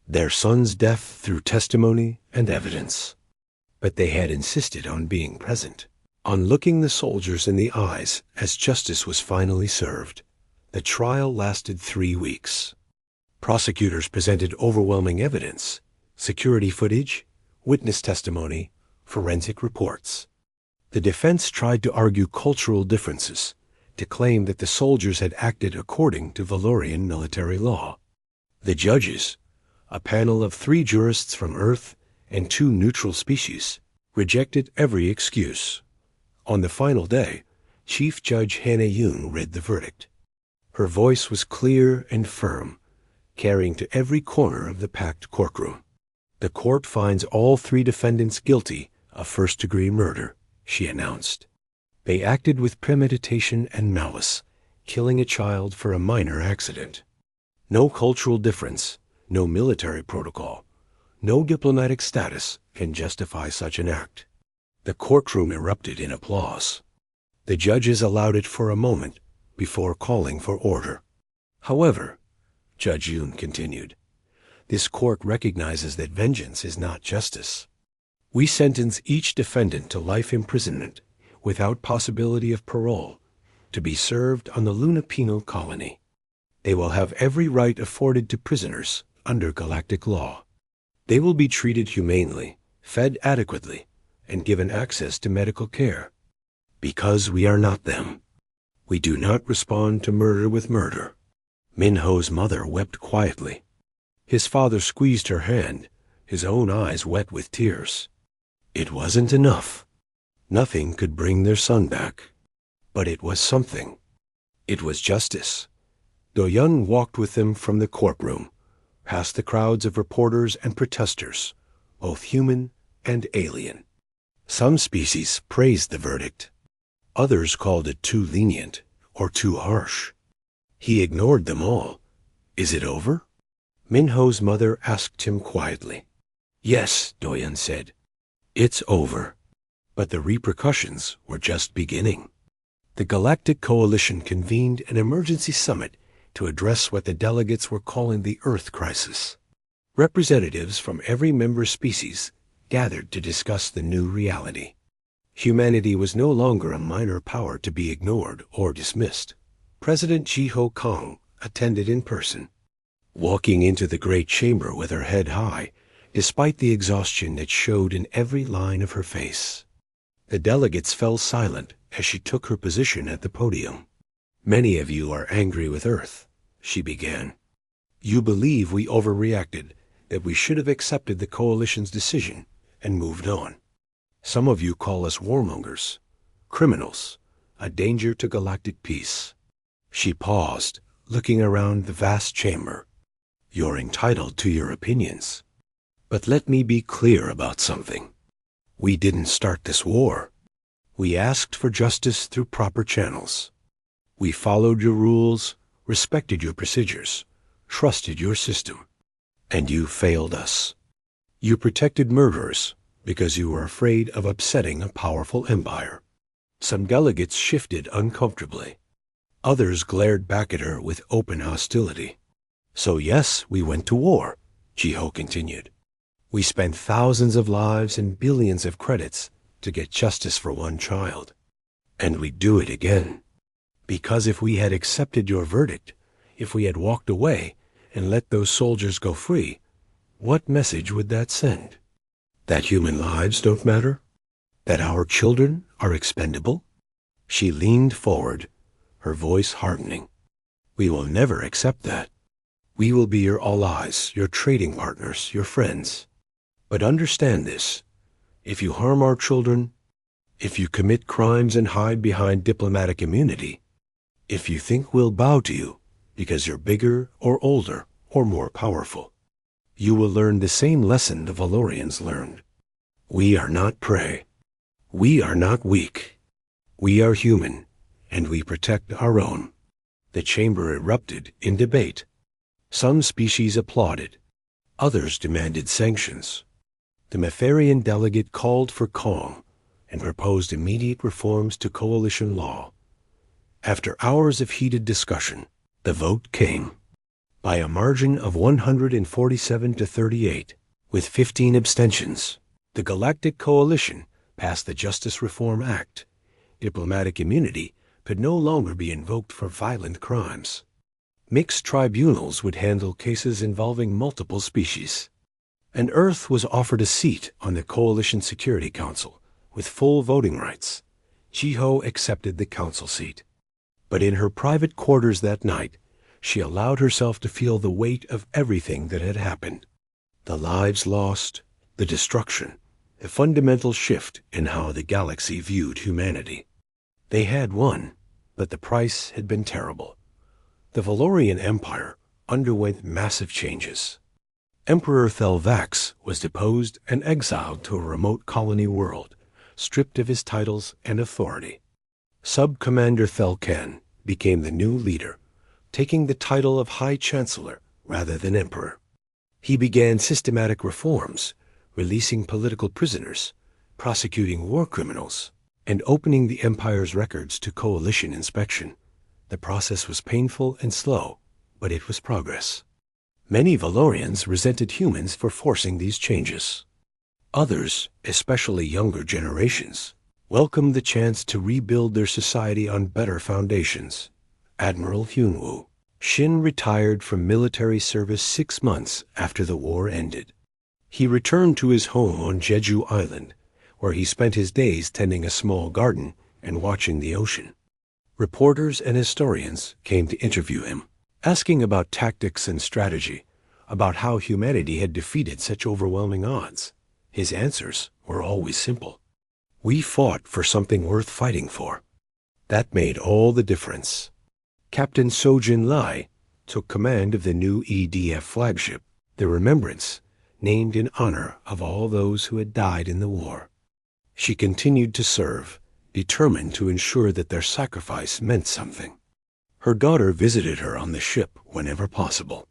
their son's death through testimony and evidence. But they had insisted on being present, on looking the soldiers in the eyes as justice was finally served. The trial lasted 3 weeks. Prosecutors presented overwhelming evidence, security footage, witness testimony, forensic reports. The defense tried to argue cultural differences, to claim that the soldiers had acted according to Valorian military law. The judges, a panel of 3 jurists from Earth and 2 neutral species, rejected every excuse. On the final day, Chief Judge Hannah Yoon read the verdict. Her voice was clear and firm, carrying to every corner of the packed courtroom. "The court finds all 3 defendants guilty of first-degree murder," she announced. "They acted with premeditation and malice, killing a child for a minor accident. No cultural difference, no military protocol, no diplomatic status can justify such an act." The courtroom erupted in applause. The judges allowed it for a moment before calling for order. "However," Judge Yoon continued, "this court recognizes that vengeance is not justice. We sentence each defendant to life imprisonment without possibility of parole, to be served on the Luna Penal Colony. They will have every right afforded to prisoners under galactic law. They will be treated humanely, fed adequately, and given access to medical care. Because we are not them. We do not respond to murder with murder." Minho's mother wept quietly. His father squeezed her hand, his own eyes wet with tears. It wasn't enough. Nothing could bring their son back. But it was something. It was justice. Do-Yun walked with them from the courtroom, past the crowds of reporters and protesters, both human and alien. Some species praised the verdict. Others called it too lenient or too harsh. He ignored them all. Is it over? Minho's mother asked him quietly. Yes, Do-Yun said. It's over. But the repercussions were just beginning. The Galactic Coalition convened an emergency summit to address what the delegates were calling the Earth Crisis. Representatives from every member species gathered to discuss the new reality. Humanity was no longer a minor power to be ignored or dismissed. President Jiho Kong attended in person, walking into the great chamber with her head high, despite the exhaustion that showed in every line of her face. The delegates fell silent as she took her position at the podium. Many of you are angry with Earth, she began. You believe we overreacted, that we should have accepted the Coalition's decision and moved on. Some of you call us warmongers, criminals, a danger to galactic peace. She paused, looking around the vast chamber. You're entitled to your opinions. But let me be clear about something. We didn't start this war. We asked for justice through proper channels. We followed your rules, respected your procedures, trusted your system. And you failed us. You protected murderers because you were afraid of upsetting a powerful empire. Some delegates shifted uncomfortably. Others glared back at her with open hostility. So yes, we went to war, Jiho continued. We spent thousands of lives and billions of credits to get justice for one child. And we'd do it again. Because if we had accepted your verdict, if we had walked away and let those soldiers go free, what message would that send? That human lives don't matter? That our children are expendable? She leaned forward, her voice hardening. We will never accept that. We will be your allies, your trading partners, your friends. But understand this. If you harm our children, if you commit crimes and hide behind diplomatic immunity, if you think we'll bow to you because you're bigger or older or more powerful, you will learn the same lesson the Valorians learned. We are not prey. We are not weak. We are human, and we protect our own. The chamber erupted in debate. Some species applauded. Others demanded sanctions. The Metherian delegate called for calm and proposed immediate reforms to coalition law. After hours of heated discussion, the vote came. By a margin of 147 to 38, with 15 abstentions, the Galactic Coalition passed the Justice Reform Act. Diplomatic immunity could no longer be invoked for violent crimes. Mixed tribunals would handle cases involving multiple species. And Earth was offered a seat on the Coalition Security Council with full voting rights. Jiho accepted the council seat. But in her private quarters that night, she allowed herself to feel the weight of everything that had happened. The lives lost, the destruction, the fundamental shift in how the galaxy viewed humanity. They had won, but the price had been terrible. The Valorian Empire underwent massive changes. Emperor Thelvax was deposed and exiled to a remote colony world, stripped of his titles and authority. Sub-Commander Thelkan became the new leader, taking the title of High Chancellor rather than Emperor. He began systematic reforms, releasing political prisoners, prosecuting war criminals, and opening the Empire's records to coalition inspection. The process was painful and slow, but it was progress. Many Valorians resented humans for forcing these changes. Others, especially younger generations, welcomed the chance to rebuild their society on better foundations. Admiral Hyunwoo Shin retired from military service 6 months after the war ended. He returned to his home on Jeju Island, where he spent his days tending a small garden and watching the ocean. Reporters and historians came to interview him, asking about tactics and strategy, about how humanity had defeated such overwhelming odds. His answers were always simple. We fought for something worth fighting for. That made all the difference. Captain Sojin Lai took command of the new EDF flagship, the Remembrance, named in honor of all those who had died in the war. She continued to serve, determined to ensure that their sacrifice meant something. Her daughter visited her on the ship whenever possible,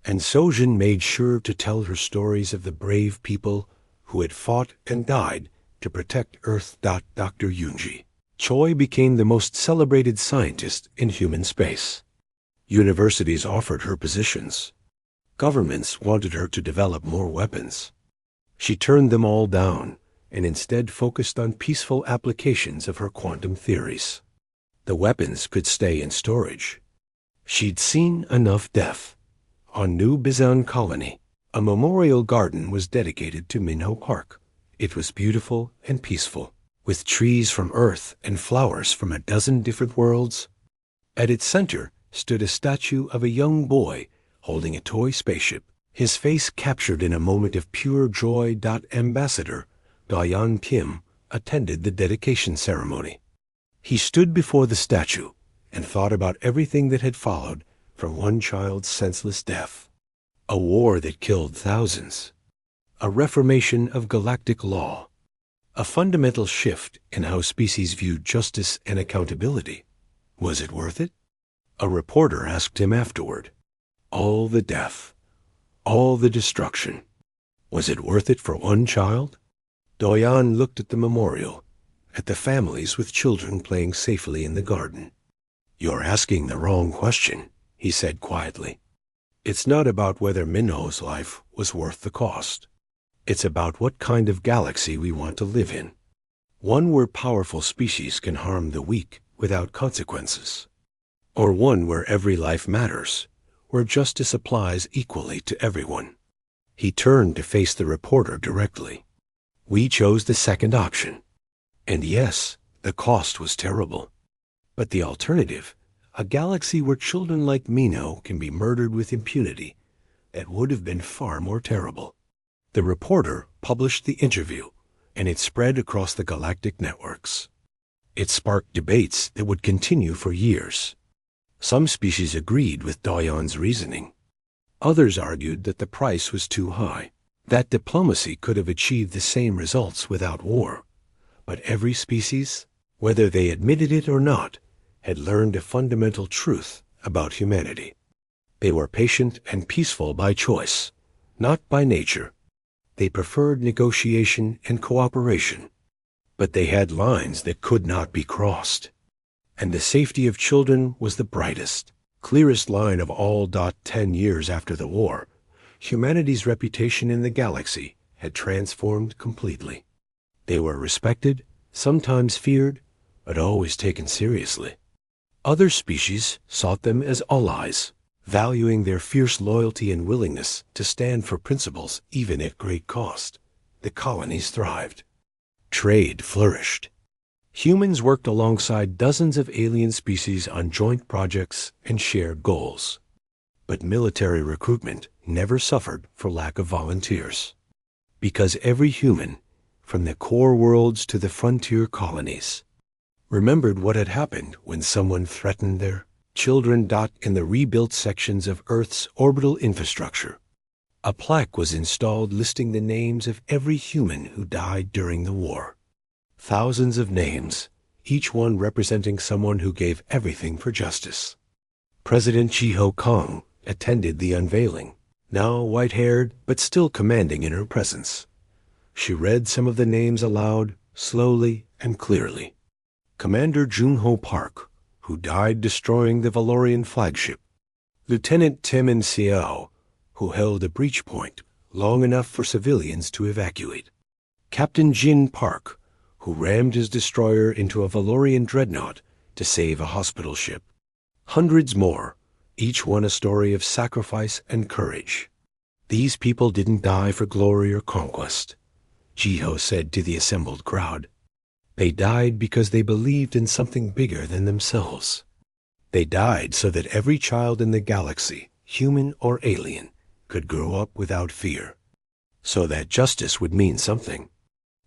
and Sojin made sure to tell her stories of the brave people who had fought and died to protect Earth. Dr. Yunji Choi became the most celebrated scientist in human space. Universities offered her positions. Governments wanted her to develop more weapons. She turned them all down and instead focused on peaceful applications of her quantum theories. The weapons could stay in storage. She'd seen enough death. On New Bizan Colony, a memorial garden was dedicated to Minho Park. It was beautiful and peaceful, with trees from Earth and flowers from a dozen different worlds. At its center stood a statue of a young boy holding a toy spaceship, his face captured in a moment of pure joy. Ambassador Dayan Kim attended the dedication ceremony. He stood before the statue and thought about everything that had followed from one child's senseless death. A war that killed thousands. A reformation of galactic law. A fundamental shift in how species viewed justice and accountability. Was it worth it? A reporter asked him afterward. All the death, all the destruction. Was it worth it for one child? Doyan looked at the memorial, at the families with children playing safely in the garden. You're asking the wrong question, he said quietly. It's not about whether Minho's life was worth the cost. It's about what kind of galaxy we want to live in. One where powerful species can harm the weak without consequences. Or one where every life matters, where justice applies equally to everyone. He turned to face the reporter directly. We chose the second option. And yes, the cost was terrible. But the alternative, a galaxy where children like Minho can be murdered with impunity, that would have been far more terrible. The reporter published the interview, and it spread across the galactic networks. It sparked debates that would continue for years. Some species agreed with Dayan's reasoning. Others argued that the price was too high, that diplomacy could have achieved the same results without war. But every species, whether they admitted it or not, had learned a fundamental truth about humanity. They were patient and peaceful by choice, not by nature. They preferred negotiation and cooperation. But they had lines that could not be crossed. And the safety of children was the brightest, clearest line of all. 10 years after the war, humanity's reputation in the galaxy had transformed completely. They were respected, sometimes feared, but always taken seriously. Other species sought them as allies, valuing their fierce loyalty and willingness to stand for principles even at great cost. The colonies thrived. Trade flourished. Humans worked alongside dozens of alien species on joint projects and shared goals. But military recruitment never suffered for lack of volunteers. Because every human, from the core worlds to the frontier colonies, remembered what had happened when someone threatened their children. In the rebuilt sections of Earth's orbital infrastructure, a plaque was installed listing the names of every human who died during the war. Thousands of names, each one representing someone who gave everything for justice. President Jiho Kong attended the unveiling, now white-haired but still commanding in her presence. She read some of the names aloud, slowly and clearly. Commander Junho Park, who died destroying the Valorian flagship. Lieutenant Temin Xiao, who held a breach point long enough for civilians to evacuate. Captain Jin Park, who rammed his destroyer into a Valorian dreadnought to save a hospital ship. Hundreds more, each one a story of sacrifice and courage. These people didn't die for glory or conquest, Jiho said to the assembled crowd. They died because they believed in something bigger than themselves. They died so that every child in the galaxy, human or alien, could grow up without fear, so that justice would mean something,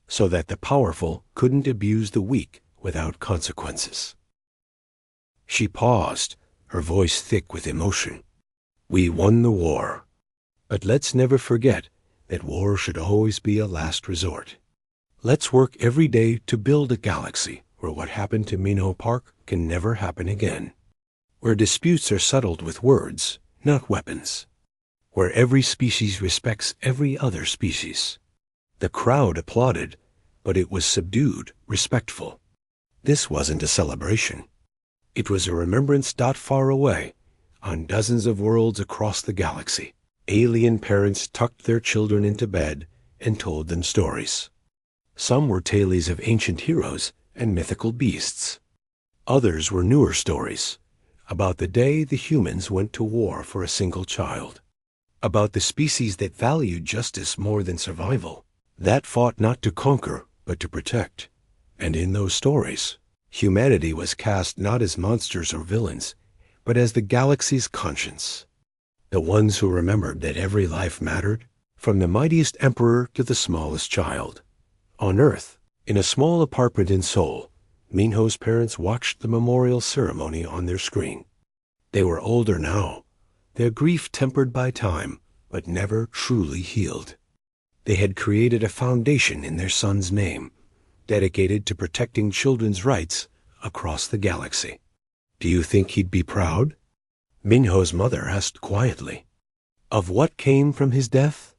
so that the powerful couldn't abuse the weak without consequences. She paused, her voice thick with emotion. We won the war. But let's never forget that war should always be a last resort. Let's work every day to build a galaxy where what happened to Minho Park can never happen again. Where disputes are settled with words, not weapons. Where every species respects every other species. The crowd applauded, but it was subdued, respectful. This wasn't a celebration. It was a remembrance not far away, on dozens of worlds across the galaxy. Alien parents tucked their children into bed and told them stories. Some were tales of ancient heroes and mythical beasts. Others were newer stories, about the day the humans went to war for a single child. About the species that valued justice more than survival, that fought not to conquer, but to protect. And in those stories, humanity was cast not as monsters or villains, but as the galaxy's conscience. The ones who remembered that every life mattered, from the mightiest emperor to the smallest child. On Earth, in a small apartment in Seoul, Minho's parents watched the memorial ceremony on their screen. They were older now, their grief tempered by time, but never truly healed. They had created a foundation in their son's name, dedicated to protecting children's rights across the galaxy. Do you think he'd be proud? Minho's mother asked quietly. Of what came from his death?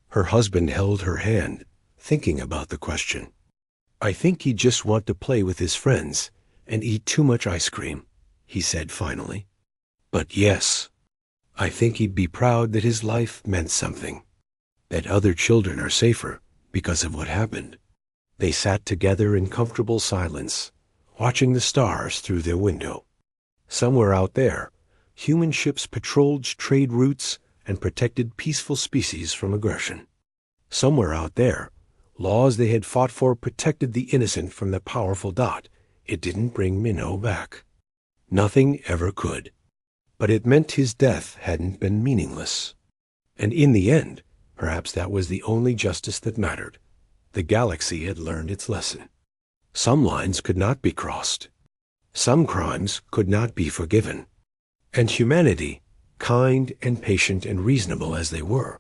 Her husband held her hand, thinking about the question. I think he'd just want to play with his friends and eat too much ice cream, he said finally. But yes, I think he'd be proud that his life meant something, that other children are safer because of what happened. They sat together in comfortable silence, watching the stars through their window. Somewhere out there, human ships patrolled trade routes and protected peaceful species from aggression. Somewhere out there, laws they had fought for protected the innocent from the powerful dot. It didn't bring Minho back. Nothing ever could. But it meant his death hadn't been meaningless. And in the end, perhaps that was the only justice that mattered. The galaxy had learned its lesson. Some lines could not be crossed. Some crimes could not be forgiven. And humanity, kind and patient and reasonable as they were,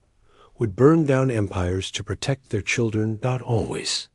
would burn down empires to protect their children not always,